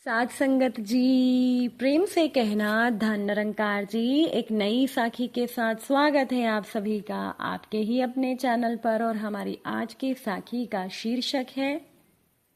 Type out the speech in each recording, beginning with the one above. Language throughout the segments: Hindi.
साध संगत जी, प्रेम से कहना धन निरंकार जी। एक नई साखी के साथ स्वागत है आप सभी का आपके ही अपने चैनल पर। और हमारी आज की साखी का शीर्षक है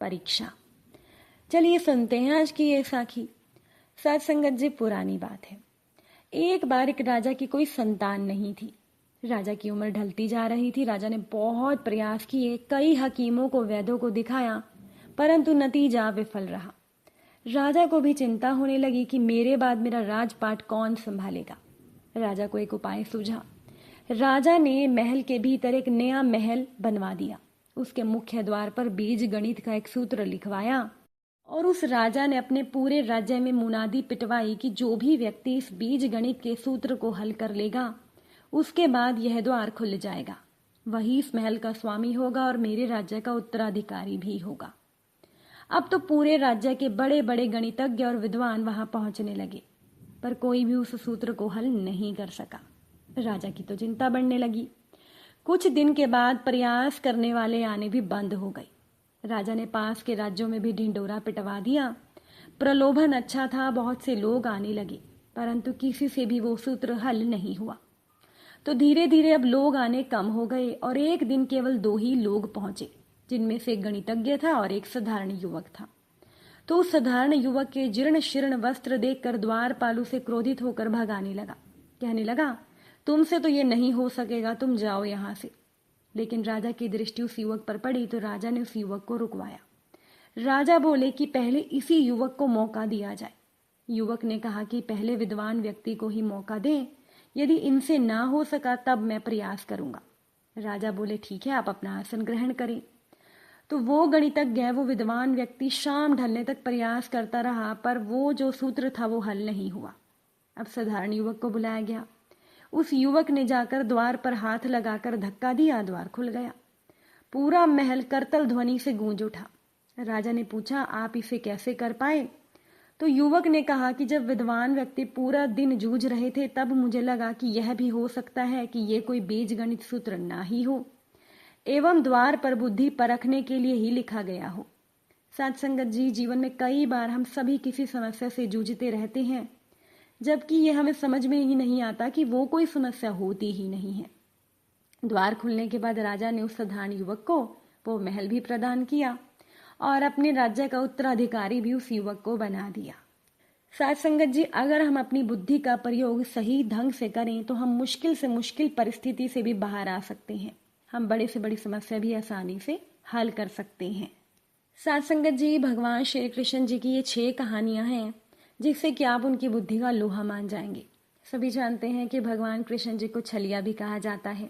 परीक्षा। चलिए सुनते हैं आज की ये साखी। साध संगत जी, पुरानी बात है। एक बार एक राजा की कोई संतान नहीं थी। राजा की उम्र ढलती जा रही थी। राजा ने बहुत प्रयास किए, कई हकीमों को, वैद्यों को दिखाया, परंतु नतीजा विफल रहा। राजा को भी चिंता होने लगी कि मेरे बाद मेरा राजपाट कौन संभालेगा। राजा को एक उपाय सूझा। राजा ने महल के भीतर एक नया महल बनवा दिया। उसके मुख्य द्वार पर बीज गणित का एक सूत्र लिखवाया और उस राजा ने अपने पूरे राज्य में मुनादी पिटवाई कि जो भी व्यक्ति इस बीज गणित के सूत्र को हल कर लेगा, उसके बाद यह द्वार खुल जाएगा। वही इस महल का स्वामी होगा और मेरे राज्य का उत्तराधिकारी भी होगा। अब तो पूरे राज्य के बड़े बड़े गणितज्ञ और विद्वान वहां पहुंचने लगे, पर कोई भी उस सूत्र को हल नहीं कर सका। राजा की तो चिंता बढ़ने लगी। कुछ दिन के बाद प्रयास करने वाले आने भी बंद हो गए। राजा ने पास के राज्यों में भी ढिंडोरा पिटवा दिया। प्रलोभन अच्छा था, बहुत से लोग आने लगे, परंतु किसी से भी वो सूत्र हल नहीं हुआ। तो धीरे धीरे अब लोग आने कम हो गए और एक दिन केवल 2 ही लोग पहुंचे, जिनमें से एक गणितज्ञ था और एक साधारण युवक था। तो उस साधारण युवक के जीर्ण शीर्ण वस्त्र देखकर द्वारपाल उसे क्रोधित होकर भगाने लगा। कहने लगा, तुमसे तो ये नहीं हो सकेगा, तुम जाओ यहां से। लेकिन राजा की दृष्टि उस युवक पर पड़ी तो राजा ने उस युवक को रुकवाया। राजा बोले कि पहले इसी युवक को मौका दिया जाए। युवक ने कहा कि पहले विद्वान व्यक्ति को ही मौका दें, यदि इनसे ना हो सका तब मैं प्रयास करूंगा। राजा बोले, ठीक है, आप अपना आसन ग्रहण करें। तो वो गणितज्ञ, वो विद्वान व्यक्ति शाम ढलने तक प्रयास करता रहा, पर वो जो सूत्र था वो हल नहीं हुआ। अब साधारण युवक को बुलाया गया। उस युवक ने जाकर द्वार पर हाथ लगाकर धक्का दिया, द्वार खुल गया। पूरा महल करतल ध्वनि से गूंज उठा। राजा ने पूछा, आप इसे कैसे कर पाए? तो युवक ने कहा कि जब विद्वान व्यक्ति पूरा दिन जूझ रहे थे तब मुझे लगा कि यह भी हो सकता है कि ये कोई बीजगणित सूत्र ना ही हो, एवं द्वार पर बुद्धि परखने के लिए ही लिखा गया हो। साध संगत जी, जीवन में कई बार हम सभी किसी समस्या से जूझते रहते हैं, जबकि ये हमें समझ में ही नहीं आता कि वो कोई समस्या होती ही नहीं है। द्वार खुलने के बाद राजा ने उस साधारण युवक को वो महल भी प्रदान किया और अपने राज्य का उत्तराधिकारी भी उस युवक को बना दिया। साध संगत जी, अगर हम अपनी बुद्धि का प्रयोग सही ढंग से करें तो हम मुश्किल से मुश्किल परिस्थिति से भी बाहर आ सकते हैं। हम बड़े से बड़ी समस्या भी आसानी से हल कर सकते हैं। साध संगत जी, भगवान श्री कृष्ण जी की ये 6 कहानियां हैं जिससे कि आप उनकी बुद्धि का लोहा मान जाएंगे। सभी जानते हैं कि भगवान कृष्ण जी को छलिया भी कहा जाता है।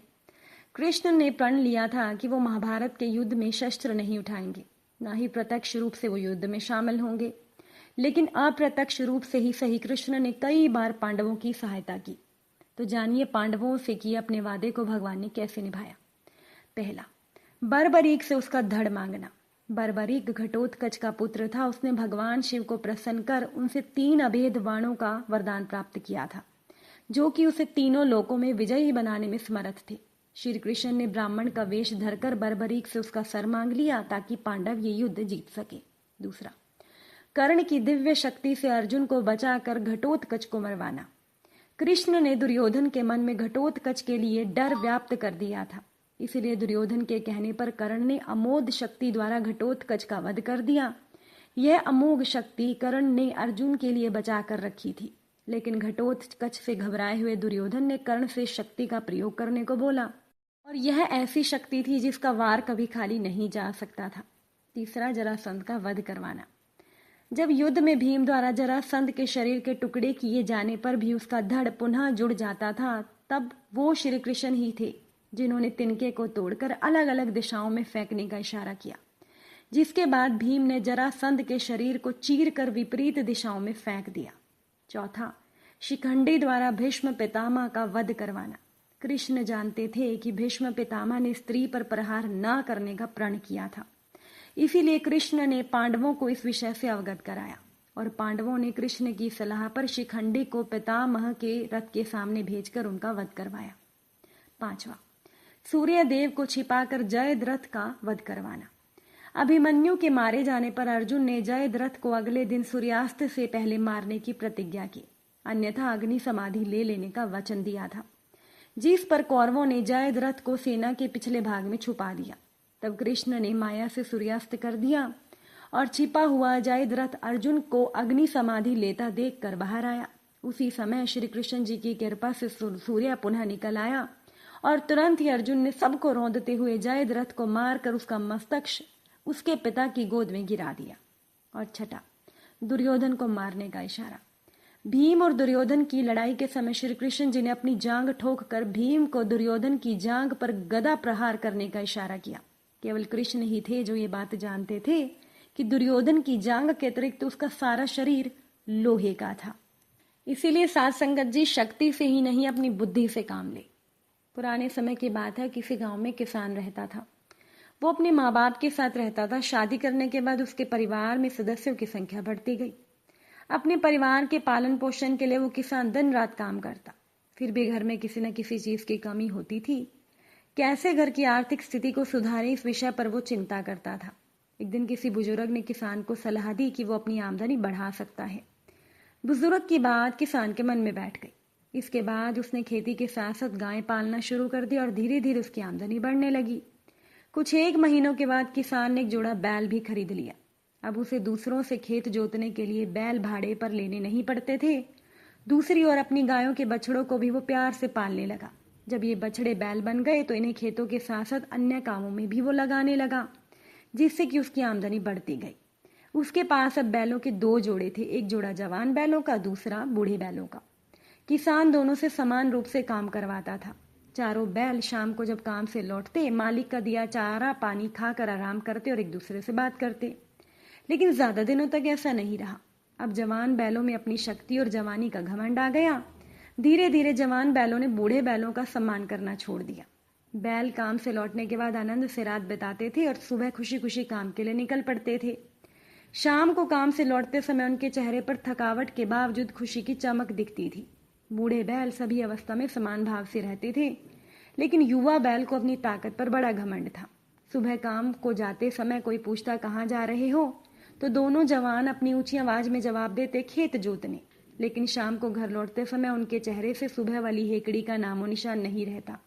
कृष्ण ने प्रण लिया था कि वो महाभारत के युद्ध में शस्त्र नहीं उठाएंगे, ना ही प्रत्यक्ष रूप से वो युद्ध में शामिल होंगे, लेकिन अप्रत्यक्ष रूप से ही सही कृष्ण ने कई बार पांडवों की सहायता की। तो जानिए पांडवों से किए अपने वादे को भगवान ने कैसे निभाया। पहला, बर्बरीक से उसका धड़ मांगना। बर्बरीक घटोत्कच का पुत्र था। उसने भगवान शिव को प्रसन्न कर उनसे 3 अभेद बाणों का वरदान प्राप्त किया था, जो कि उसे तीनों लोकों में विजयी बनाने में समर्थ थे। श्री कृष्ण ने ब्राह्मण का वेश धरकर बर्बरीक से उसका सर मांग लिया ताकि पांडव ये युद्ध जीत सके। दूसरा, कर्ण की दिव्य शक्ति से अर्जुन को बचाकर घटोत्कच को मरवाना। कृष्ण ने दुर्योधन के मन में घटोत्कच के लिए डर व्याप्त कर दिया था, इसलिए दुर्योधन के कहने पर कर्ण ने अमोघ शक्ति द्वारा घटोत्कच का वध कर दिया। यह अमोघ शक्ति कर्ण ने अर्जुन के लिए बचा कर रखी थी, लेकिन घटोत्कच से घबराए हुए दुर्योधन ने कर्ण से शक्ति का प्रयोग करने को बोला, और यह ऐसी शक्ति थी जिसका वार कभी खाली नहीं जा सकता था। तीसरा, जरासंध का वध करवाना। जब युद्ध में भीम द्वारा जरासंध के शरीर के टुकड़े किए जाने पर भी उसका धड़ पुनः जुड़ जाता था, तब वो श्री कृष्ण ही थे जिन्होंने तिनके को तोड़कर अलग अलग दिशाओं में फेंकने का इशारा किया, जिसके बाद भीम ने जरासंध के शरीर को चीर कर विपरीत दिशाओं में फेंक दिया। चौथा, शिखंडी द्वारा भीष्म पितामह का वध करवाना। कृष्ण जानते थे कि भीष्म पितामह ने स्त्री पर प्रहार न करने का प्रण किया था, इसीलिए कृष्ण ने पांडवों को इस विषय से अवगत कराया और पांडवों ने कृष्ण की सलाह पर शिखंडी को पितामह के रथ के सामने भेजकर उनका वध करवाया। पांचवा, सूर्य देव को छिपाकर जयद्रथ का वध करवाना। अभिमन्यु के मारे जाने पर अर्जुन ने जयद्रथ को अगले दिन सूर्यास्त से पहले मारने की प्रतिज्ञा की, अन्यथा अग्नि समाधि ले लेने का वचन दिया था, जिस पर कौरवों ने जयद्रथ को सेना के पिछले भाग में छुपा दिया। तब कृष्ण ने माया से सूर्यास्त कर दिया और छिपा हुआ जयद्रथ अर्जुन को अग्नि समाधि लेता देखकर बाहर आया। उसी समय श्री कृष्ण जी की कृपा से सूर्य पुनः निकल आया और तुरंत ही अर्जुन ने सबको रौंदते हुए जयद्रथ को मारकर उसका मस्तक उसके पिता की गोद में गिरा दिया। और छठा, दुर्योधन को मारने का इशारा। भीम और दुर्योधन की लड़ाई के समय श्री कृष्ण जी ने अपनी जांग ठोक कर भीम को दुर्योधन की जांग पर गदा प्रहार करने का इशारा किया। केवल कृष्ण ही थे जो ये बात जानते थे कि दुर्योधन की जांग के अतिरिक्त उसका सारा शरीर लोहे का था। इसीलिए साध संगत जी शक्ति से ही नहीं अपनी बुद्धि से काम ले। पुराने समय की बात है, किसी गांव में किसान रहता था। वो अपने माँ बाप के साथ रहता था। शादी करने के बाद उसके परिवार में सदस्यों की संख्या बढ़ती गई। अपने परिवार के पालन पोषण के लिए वो किसान दिन रात काम करता, फिर भी घर में किसी न किसी चीज की कमी होती थी। कैसे घर की आर्थिक स्थिति को सुधारें, इस विषय पर वो चिंता करता था। एक दिन किसी बुजुर्ग ने किसान को सलाह दी कि वो अपनी आमदनी बढ़ा सकता है। बुजुर्ग की बात किसान के मन में बैठ गई। इसके बाद उसने खेती के साथ साथ गाय पालना शुरू कर दी और धीरे धीरे उसकी आमदनी बढ़ने लगी। कुछ 1 महीनों के बाद किसान ने एक जोड़ा बैल भी खरीद लिया। अब उसे दूसरों से खेत जोतने के लिए बैल भाड़े पर लेने नहीं पड़ते थे। दूसरी ओर अपनी गायों के बछड़ों को भी वो प्यार से पालने लगा। जब ये बछड़े बैल बन गए तो इन्हें खेतों के साथ साथ अन्य कामों में भी वो लगाने लगा, जिससे कि उसकी आमदनी बढ़ती गई। उसके पास अब बैलों के 2 जोड़े थे, एक जोड़ा जवान बैलों का, दूसरा बूढ़े बैलों का। किसान दोनों से समान रूप से काम करवाता था। चारों बैल शाम को जब काम से लौटते, मालिक का दिया चारा पानी खाकर आराम करते और एक दूसरे से बात करते। लेकिन ज्यादा दिनों तक ऐसा नहीं रहा। अब जवान बैलों में अपनी शक्ति और जवानी का घमंड आ गया। धीरे धीरे जवान बैलों ने बूढ़े बैलों का सम्मान करना छोड़ दिया। बैल काम से लौटने के बाद आनंद से रात बिताते थे और सुबह खुशी खुशी काम के लिए निकल पड़ते थे। शाम को काम से लौटते समय उनके चेहरे पर थकावट के बावजूद खुशी की चमक दिखती थी। बूढ़े बैल सभी अवस्था में समान भाव से रहते थे, लेकिन युवा बैल को अपनी ताकत पर बड़ा घमंड था। सुबह काम को जाते समय कोई पूछता कहाँ जा रहे हो, तो दोनों जवान अपनी ऊंची आवाज में जवाब देते खेत जोतने। लेकिन शाम को घर लौटते समय उनके चेहरे से सुबह वाली हेकड़ी का नामो निशान नहीं रहता।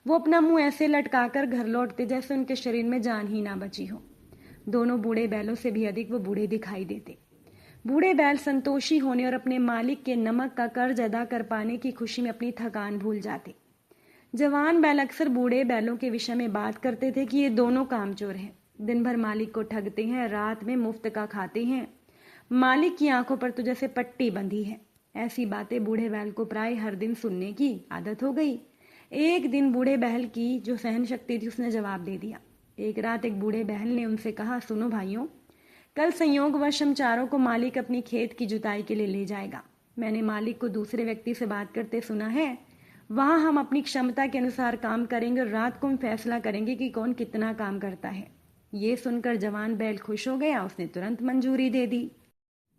वो अपना मुंह ऐसे लटकाकर घर लौटते जैसे उनके शरीर में जान ही ना बची हो। दोनों बूढ़े बैलों से भी अधिक वो बूढ़े दिखाई देते। बूढ़े बैल संतोषी होने और अपने मालिक के नमक का कर्ज अदा कर पाने की खुशी में अपनी थकान भूल जाते। जवान बैल अक्सर बूढ़े बैलों के विषय में बात करते थे कि ये दोनों कामचोर हैं, दिन भर मालिक को ठगते हैं, रात में मुफ्त का खाते हैं, मालिक की आंखों पर तो जैसे पट्टी बंधी है। ऐसी बातें बूढ़े बैल को प्राय हर दिन सुनने की आदत हो गई। एक दिन बूढ़े बैल की जो सहन शक्ति थी उसने जवाब दे दिया। एक रात एक बूढ़े बैल ने उनसे कहा, सुनो भाइयों, कल संयोगवश हम चारों को मालिक अपनी खेत की जुताई के लिए ले जाएगा। मैंने मालिक को दूसरे व्यक्ति से बात करते सुना है। वहां हम अपनी क्षमता के अनुसार काम करेंगे और रात को हम फैसला करेंगे कि कौन कितना काम करता है। ये सुनकर जवान बैल खुश हो गया, उसने तुरंत मंजूरी दे दी।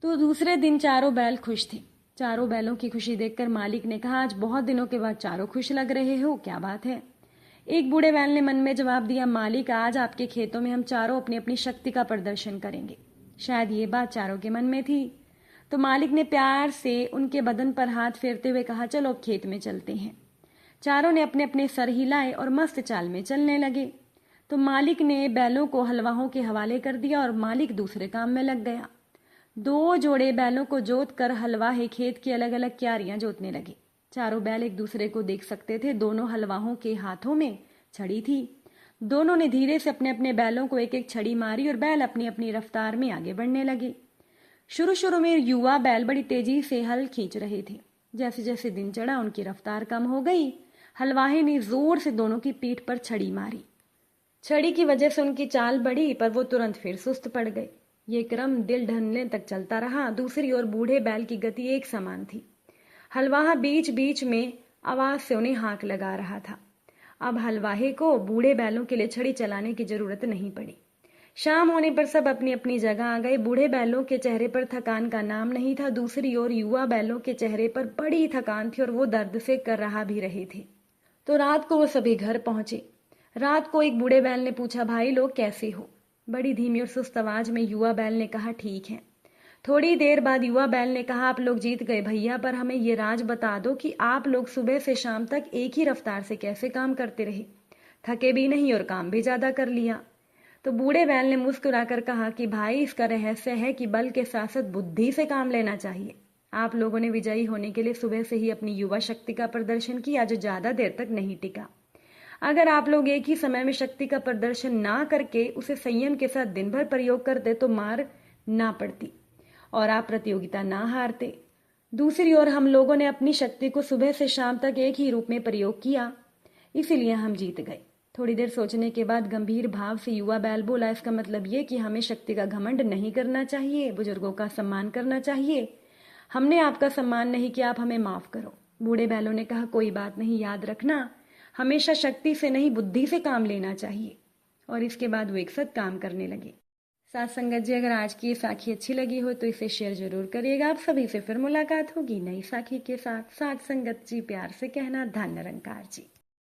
तो दूसरे दिन चारों बैल खुश थे। चारों बैलों की खुशी देखकर मालिक ने कहा, आज बहुत दिनों के बाद चारों खुश लग रहे हो, क्या बात है? एक बूढ़े बैल ने मन में जवाब दिया, मालिक आज आपके खेतों में हम चारों अपनी अपनी शक्ति का प्रदर्शन करेंगे। शायद ये बात चारों के मन में थी, तो मालिक ने प्यार से उनके बदन पर हाथ फेरते हुए कहा, चलो खेत में चलते हैं। चारों ने अपने अपने सर हिलाए और मस्त चाल में चलने लगे। तो मालिक ने बैलों को हलवाहों के हवाले कर दिया और मालिक दूसरे काम में लग गया। 2 जोड़े बैलों को जोत कर हलवाहे खेत की अलग अलग क्यारियां जोतने लगे। चारों बैल एक दूसरे को देख सकते थे। दोनों हलवाहों के हाथों में छड़ी थी। दोनों ने धीरे से अपने अपने बैलों को एक एक छड़ी मारी और बैल अपनी अपनी रफ्तार में आगे बढ़ने लगे। शुरू शुरू में युवा बैल बड़ी तेजी से हल खींच रहे थे। जैसे जैसे दिन चढ़ा उनकी रफ्तार कम हो गई। हलवाहे ने जोर से दोनों की पीठ पर छड़ी मारी। छड़ी की वजह से उनकी चाल बढ़ी, पर वो तुरंत फिर सुस्त पड़ गए। ये क्रम दिल ढलने तक चलता रहा। दूसरी ओर बूढ़े बैल की गति एक समान थी। हलवाहा बीच बीच में आवाज से उन्हें हाँक लगा रहा था। अब हलवाहे को बूढ़े बैलों के लिए छड़ी चलाने की जरूरत नहीं पड़ी। शाम होने पर सब अपनी अपनी जगह आ गए। बूढ़े बैलों के चेहरे पर थकान का नाम नहीं था। दूसरी ओर युवा बैलों के चेहरे पर बड़ी थकान थी और वो दर्द से कर रहा भी रहे थे। तो रात को वो सभी घर पहुंचे। रात को एक बूढ़े बैल ने पूछा, भाई लोग कैसे हो? बड़ी धीमी और सुस्त आवाज में युवा बैल ने कहा, ठीक है। थोड़ी देर बाद युवा बैल ने कहा, आप लोग जीत गए भैया, पर हमें ये राज बता दो कि आप लोग सुबह से शाम तक एक ही रफ्तार से कैसे काम करते रहे, थके भी नहीं और काम भी ज्यादा कर लिया। तो बूढ़े बैल ने मुस्कुराकर कहा कि भाई, इसका रहस्य है कि बल के साथ साथ बुद्धि से काम लेना चाहिए। आप लोगों ने विजयी होने के लिए सुबह से ही अपनी युवा शक्ति का प्रदर्शन किया, जो ज्यादा देर तक नहीं टिका। अगर आप लोग एक ही समय में शक्ति का प्रदर्शन ना करके उसे संयम के साथ दिन भर प्रयोग करते तो मार ना पड़ती और आप प्रतियोगिता ना हारते। दूसरी ओर हम लोगों ने अपनी शक्ति को सुबह से शाम तक एक ही रूप में प्रयोग किया, इसीलिए हम जीत गए। थोड़ी देर सोचने के बाद गंभीर भाव से युवा बैल बोला, इसका मतलब ये कि हमें शक्ति का घमंड नहीं करना चाहिए, बुजुर्गों का सम्मान करना चाहिए। हमने आपका सम्मान नहीं किया, आप हमें माफ करो। बूढ़े बैलों ने कहा, कोई बात नहीं, याद रखना हमेशा शक्ति से नहीं बुद्धि से काम लेना चाहिए। और इसके बाद वो एक साथ काम करने लगे। साथ संगत जी, अगर आज की ये साखी अच्छी लगी हो तो इसे शेयर जरूर करिएगा। आप सभी से फिर मुलाकात होगी नई साखी के साथ। साथ संगत जी, प्यार से कहना, धन निरंकार जी।